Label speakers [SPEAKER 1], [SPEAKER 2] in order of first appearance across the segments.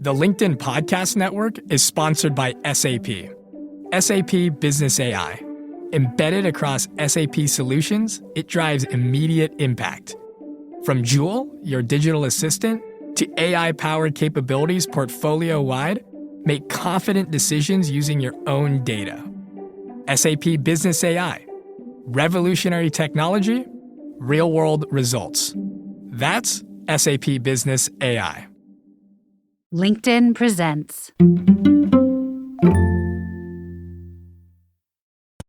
[SPEAKER 1] The LinkedIn Podcast Network is sponsored by SAP. SAP Business AI. Embedded across SAP solutions, it drives immediate impact. From Joule, your digital assistant, to AI-powered capabilities portfolio-wide, make confident decisions using your own data. SAP Business AI. Revolutionary technology, real-world results. That's SAP Business AI.
[SPEAKER 2] LinkedIn presents.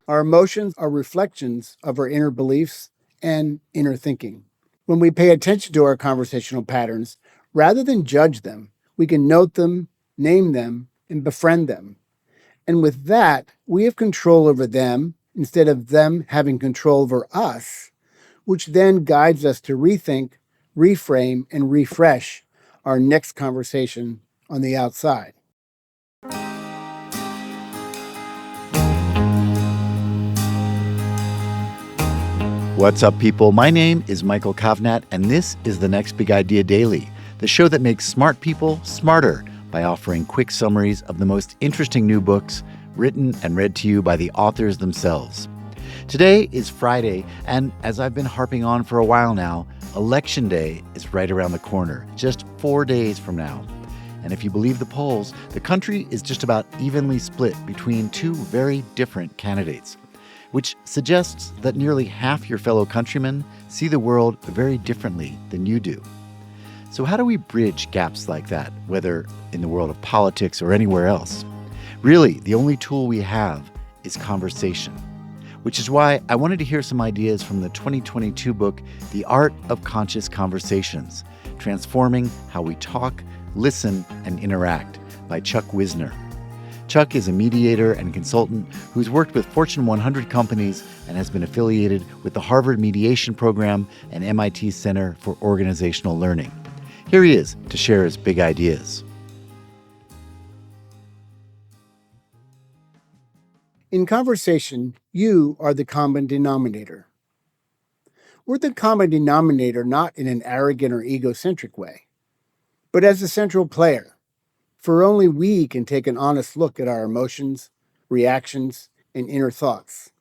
[SPEAKER 3] Our emotions are reflections of our inner beliefs and inner thinking. When we pay attention to our conversational patterns, rather than judge them, we can note them, name them, and befriend them. And with that, we have control over them instead of them having control over us, which then guides us to rethink, reframe, and refresh our next conversation on the outside.
[SPEAKER 4] What's up, people? My name is Michael Kovnat, and this is the Next Big Idea Daily, the show that makes smart people smarter by offering quick summaries of the most interesting new books written and read to you by the authors themselves. Today is Friday, and as I've been harping on for a while now, Election Day is right around the corner, just 4 days from now. And if you believe the polls, the country is just about evenly split between two very different candidates, which suggests that nearly half your fellow countrymen see the world very differently than you do. So how do we bridge gaps like that, whether in the world of politics or anywhere else? Really, the only tool we have is conversation, which is why I wanted to hear some ideas from the 2022 book, The Art of Conscious Conversations, Transforming How We Talk, Listen, and Interact by Chuck Wisner. Chuck is a mediator and consultant who's worked with Fortune 100 companies and has been affiliated with the Harvard Mediation Program and MIT Center for Organizational Learning. Here he is to share his big ideas.
[SPEAKER 3] In conversation, you are the common denominator. We're the common denominator not in an arrogant or egocentric way, but as a central player. For only we can take an honest look at our emotions, reactions, and inner thoughts.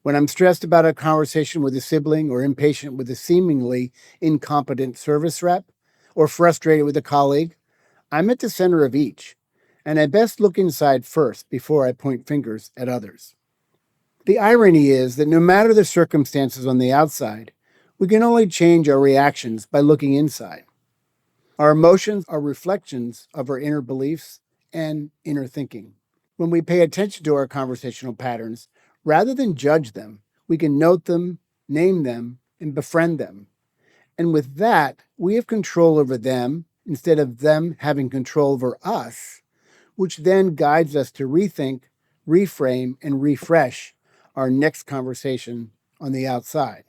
[SPEAKER 3] When I'm stressed about a conversation with a sibling or impatient with a seemingly incompetent service rep or frustrated with a colleague, I'm at the center of each, and I best look inside first before I point fingers at others. The irony is that no matter the circumstances on the outside, we can only change our reactions by looking inside. Our emotions are reflections of our inner beliefs and inner thinking. When we pay attention to our conversational patterns, rather than judge them, we can note them, name them, and befriend them. And with that, we have control over them instead of them having control over us, which then guides us to rethink, reframe, and refresh our next conversation on the outside.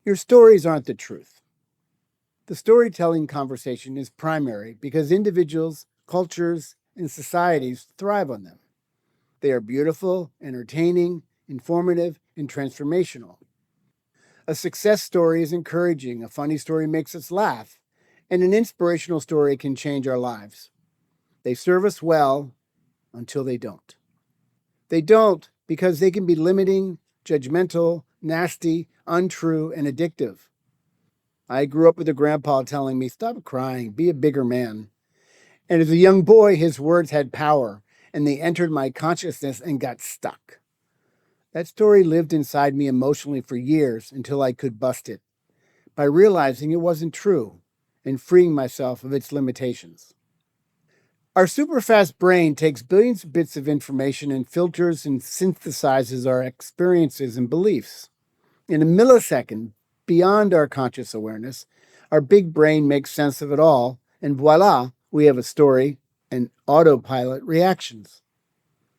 [SPEAKER 3] Your stories aren't the truth. The storytelling conversation is primary because individuals, cultures, and societies thrive on them. They are beautiful, entertaining, informative, and transformational. A success story is encouraging, a funny story makes us laugh, and an inspirational story can change our lives. They serve us well until they don't. They don't because they can be limiting, judgmental, nasty, untrue, and addictive. I grew up with a grandpa telling me, "Stop crying, be a bigger man." And as a young boy, his words had power, and they entered my consciousness and got stuck. That story lived inside me emotionally for years until I could bust it, by realizing it wasn't true and freeing myself of its limitations. Our super-fast brain takes billions of bits of information and filters and synthesizes our experiences and beliefs. In a millisecond, beyond our conscious awareness, our big brain makes sense of it all, and voila, we have a story and autopilot reactions.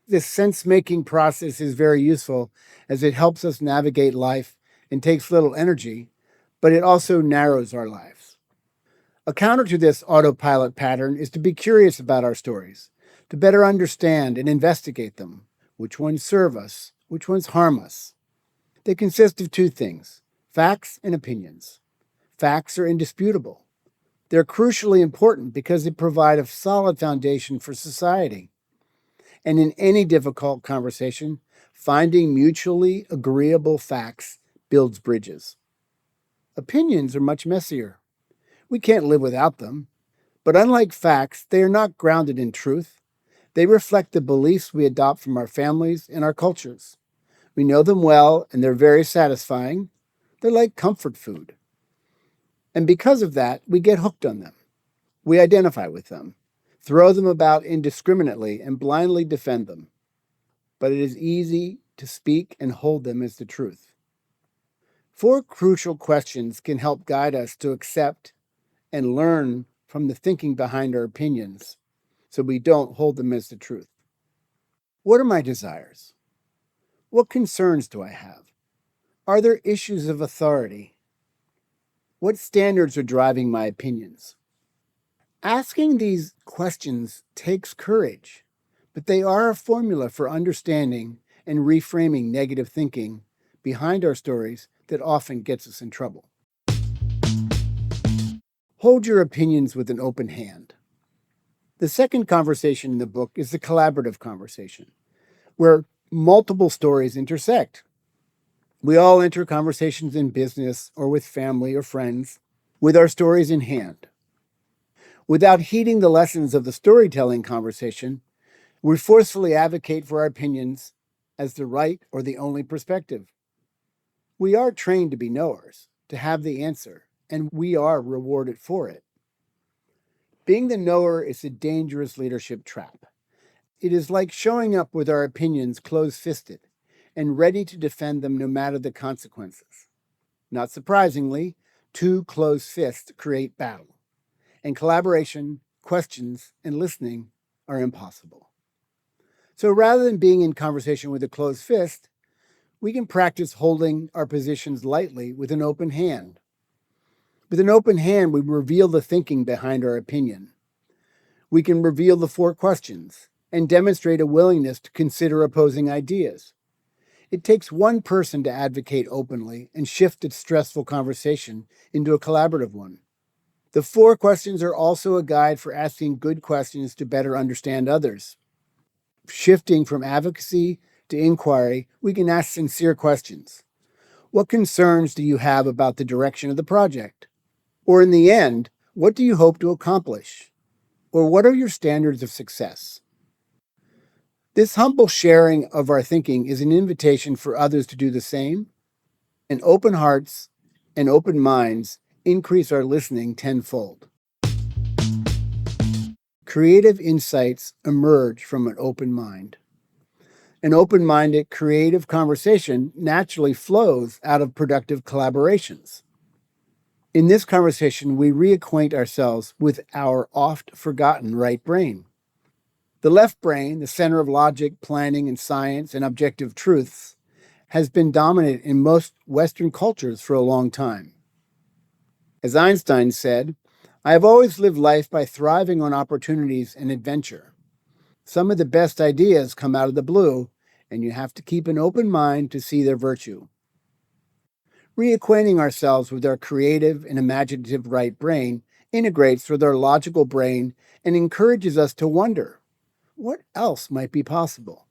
[SPEAKER 3] This sense-making process is very useful as it helps us navigate life and takes little energy, but it also narrows our lives. A counter to this autopilot pattern is to be curious about our stories, to better understand and investigate them, which ones serve us, which ones harm us. They consist of two things: facts and opinions. Facts are indisputable. They're crucially important because they provide a solid foundation for society. And in any difficult conversation, finding mutually agreeable facts builds bridges. Opinions are much messier. We can't live without them. But unlike facts, they are not grounded in truth. They reflect the beliefs we adopt from our families and our cultures. We know them well, and they're very satisfying. They're like comfort food. And because of that, we get hooked on them. We identify with them, throw them about indiscriminately, and blindly defend them. But it is easy to speak and hold them as the truth. 4 crucial questions can help guide us to accept and learn from the thinking behind our opinions, so we don't hold them as the truth. What are my desires? What concerns do I have? Are there issues of authority? What standards are driving my opinions? Asking these questions takes courage, but they are a formula for understanding and reframing negative thinking behind our stories that often gets us in trouble. Hold your opinions with an open hand. The second conversation in the book is the collaborative conversation, where multiple stories intersect. We all enter conversations in business or with family or friends with our stories in hand. Without heeding the lessons of the storytelling conversation, we forcefully advocate for our opinions as the right or the only perspective. We are trained to be knowers, to have the answer, and we are rewarded for it. Being the knower is a dangerous leadership trap. It is like showing up with our opinions close-fisted and ready to defend them no matter the consequences. Not surprisingly, 2 closed fists create battle, and collaboration, questions, and listening are impossible. So rather than being in conversation with a closed fist, we can practice holding our positions lightly with an open hand. With an open hand, we reveal the thinking behind our opinion. We can reveal the 4 questions and demonstrate a willingness to consider opposing ideas. It takes one person to advocate openly and shift a stressful conversation into a collaborative one. The 4 questions are also a guide for asking good questions to better understand others. Shifting from advocacy to inquiry, we can ask sincere questions. What concerns do you have about the direction of the project? Or in the end, what do you hope to accomplish? Or what are your standards of success? This humble sharing of our thinking is an invitation for others to do the same, and open hearts and open minds increase our listening tenfold. Creative insights emerge from an open mind. An open-minded, creative conversation naturally flows out of productive collaborations. In this conversation, we reacquaint ourselves with our oft-forgotten right brain. The left brain, the center of logic, planning, and science and objective truths, has been dominant in most Western cultures for a long time. As Einstein said, "I have always lived life by thriving on opportunities and adventure. Some of the best ideas come out of the blue, and you have to keep an open mind to see their virtue." Reacquainting ourselves with our creative and imaginative right brain integrates with our logical brain and encourages us to wonder, what else might be possible?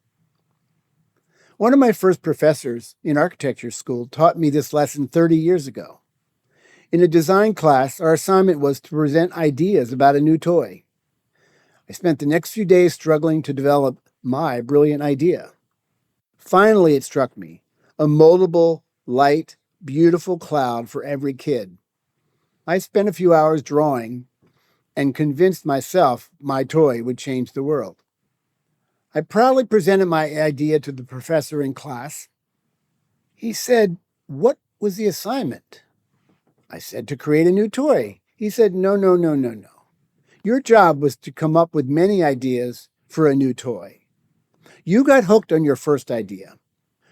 [SPEAKER 3] One of my first professors in architecture school taught me this lesson 30 years ago. In a design class, our assignment was to present ideas about a new toy. I spent the next few days struggling to develop my brilliant idea. Finally, it struck me, a moldable, light, beautiful cloud for every kid. I spent a few hours drawing and convinced myself my toy would change the world. I proudly presented my idea to the professor in class. He said, "What was the assignment?" I said, "To create a new toy." He said, No. Your job was to come up with many ideas for a new toy. You got hooked on your first idea.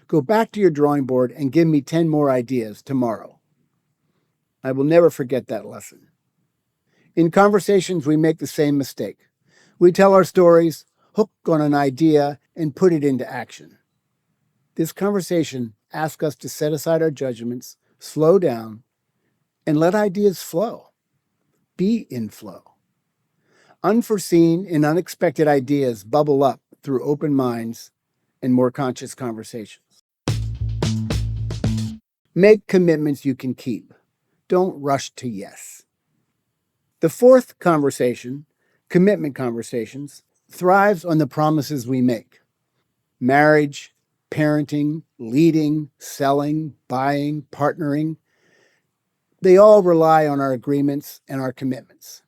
[SPEAKER 3] Go back to your drawing board and give me 10 more ideas tomorrow." I will never forget that lesson. In conversations, we make the same mistake. We tell our stories, hook on an idea, and put it into action. This conversation asks us to set aside our judgments, slow down, and let ideas flow. be in flow. Unforeseen and unexpected ideas bubble up through open minds and more conscious conversations. Make commitments you can keep. Don't rush to yes. The fourth conversation, commitment conversations, thrives on the promises we make. Marriage, parenting, leading, selling, buying, partnering, they all rely on our agreements and our commitments.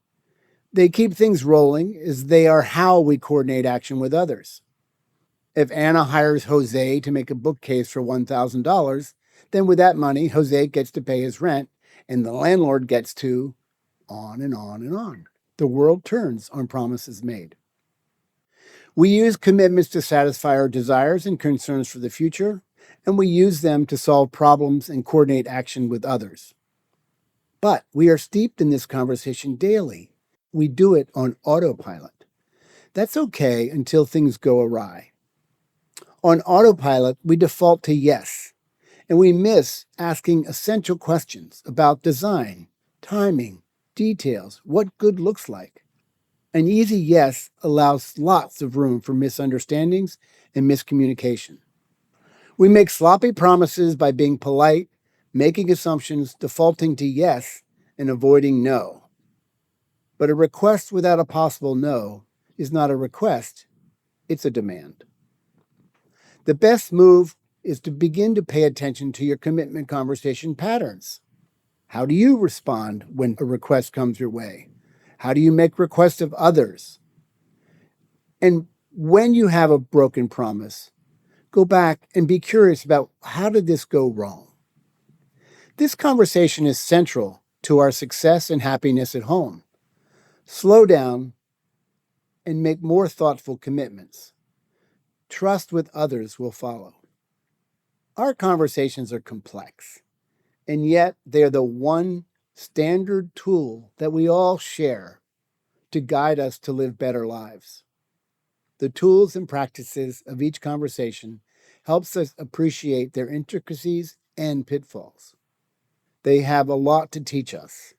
[SPEAKER 3] They keep things rolling as they are how we coordinate action with others. If Anna hires Jose to make a bookcase for $1,000, then with that money, Jose gets to pay his rent and the landlord gets to on and on and on. The world turns on promises made. We use commitments to satisfy our desires and concerns for the future, and we use them to solve problems and coordinate action with others. But we are steeped in this conversation daily. We do it on autopilot. That's okay until things go awry. On autopilot, we default to yes, and we miss asking essential questions about design, timing, details, what good looks like. An easy yes allows lots of room for misunderstandings and miscommunication. We make sloppy promises by being polite, making assumptions, defaulting to yes, and avoiding no. But a request without a possible no is not a request, it's a demand. The best move is to begin to pay attention to your commitment conversation patterns. How do you respond when a request comes your way? How do you make requests of others? And when you have a broken promise, go back and be curious about how did this go wrong? This conversation is central to our success and happiness at home. Slow down and make more thoughtful commitments. Trust with others will follow. Our conversations are complex, and yet they are the one standard tool that we all share to guide us to live better lives. The tools and practices of each conversation helps us appreciate their intricacies and pitfalls. They have a lot to teach us.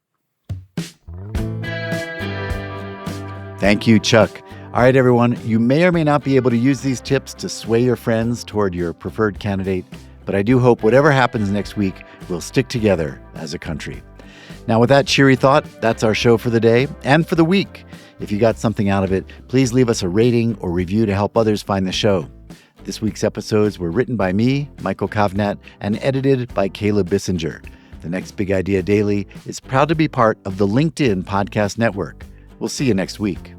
[SPEAKER 4] Thank you, Chuck. All right, everyone, you may or may not be able to use these tips to sway your friends toward your preferred candidate, but I do hope whatever happens next week, we'll stick together as a country. Now, with that cheery thought, that's our show for the day and for the week. If you got something out of it, please leave us a rating or review to help others find the show. This week's episodes were written by me, Michael Kovnat, and edited by Caleb Bissinger. The Next Big Idea Daily is proud to be part of the LinkedIn Podcast Network. We'll see you next week.